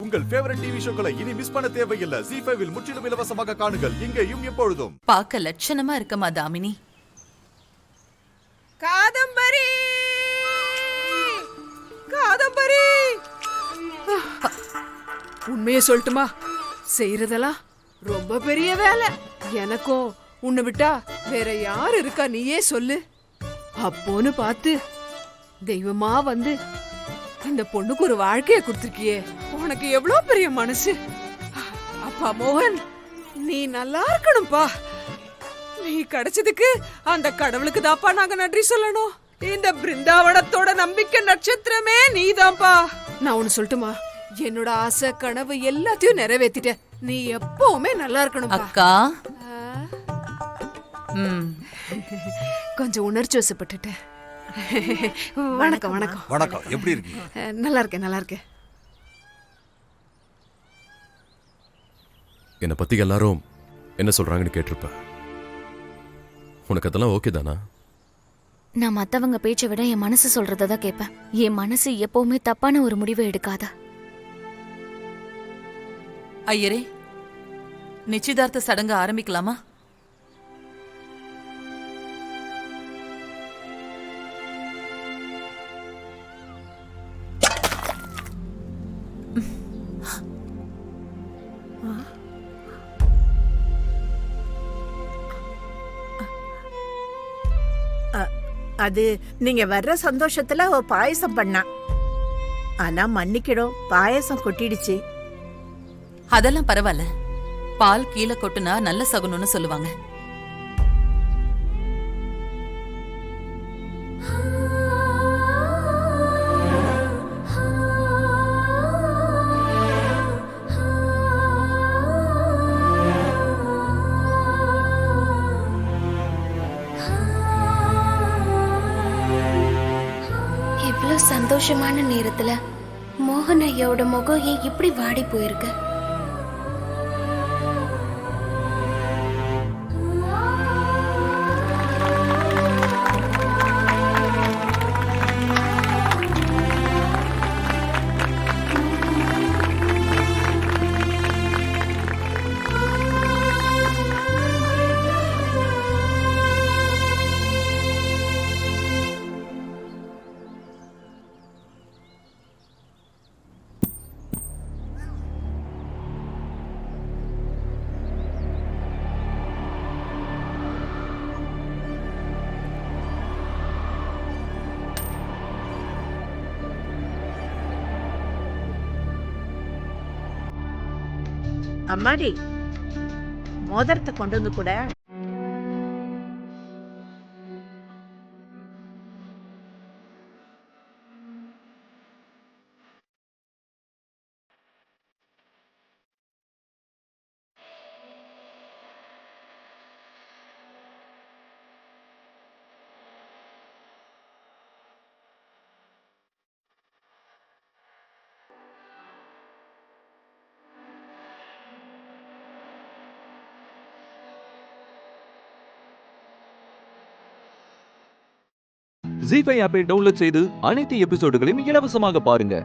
உங்கள் favourite TV ஷோக்களை இனி miss பண்ண தேவையில்லை. ZEE5 இல் முற்றிலும் இலவசமாக காணுங்கள், இங்கேயும் எப்பொழுதும். பார்க்க லட்சணமா இருக்கமா தாமினி. காதம்பரி, காதம்பரி, உண்மையை சொல்லட்டுமா? செய்யறதெல்லாம் ரொம்ப பெரிய வேலை. எனக்கும் உன்னை விட்டா வேற யாரு இருக்கா? நீயே சொல்லு. அப்போன்னு பார்த்து தெய்வமா வந்து இந்த பொண்ணுக்கு ஒரு வாழ்க்கைய கொடுத்துருக்கியே, உனக்கு எவ்வளவு பெரிய மனசு. அப்பா மோகன், நீ நல்லா இருக்கணும்பா. நீ கிடைச்சதுக்கு அந்த கடவுளுக்கு தாப்பா நாங்க நன்றி சொல்லணும். இந்த பிருந்தாவனத்தோட நம்பிக்கை நட்சத்திரமே நீதான்ப்பா. நான் ஒண்ணு சொல்லட்டுமா? என்னோட ஆசை கனவு எல்லாத்தையும் நிறைவேத்திட்ட. நீ எப்பவுமே நல்லா இருக்கணும் அக்கா. கொஞ்சம் உணர்ச்சி வசப்பட்டுட்டேன். வணக்கம் வணக்கம் வணக்கம். எப்படி இருக்கீங்க? நல்லா இருக்கேன், நல்லா இருக்கேன். என்னை பத்தி எல்லாரும் என்ன சொல்றாங்கன்னு கேட்டிருப்ப. உனக்கு அதெல்லாம் ஓகே தானா? நான் மத்தவங்க பேச்சை விட என் மனசு சொல்றதான் கேட்பேன். என் மனசு எப்பவுமே தப்பான ஒரு முடிவை எடுக்காத. ஐயரே, நிச்சயதார்த்த சடங்கு ஆரம்பிக்கலாமா? அது நீங்க வர்ற சந்தோஷத்துல அவ பாயசம் பண்ணா. ஆனா மன்னிக்கிடும், பாயசம் கொட்டிடுச்சு. அதெல்லாம் பரவாயில்ல. பால் கீழே கொட்டுனா நல்ல சகுனம்னு சொல்லுவாங்க. இவ்வளவு சந்தோஷமான நேரத்துல மோகன் ஐயாவோட முகம் ஏன் இப்படி வாடி போயிருக்கு? அம்மாடி, மோதிரத்தை கொண்டு வந்து கூட. ZEE5 ஆப்பை டவுன்லோட் செய்து அனைத்து எபிசோடுகளையும் இலவசமாக பாருங்க.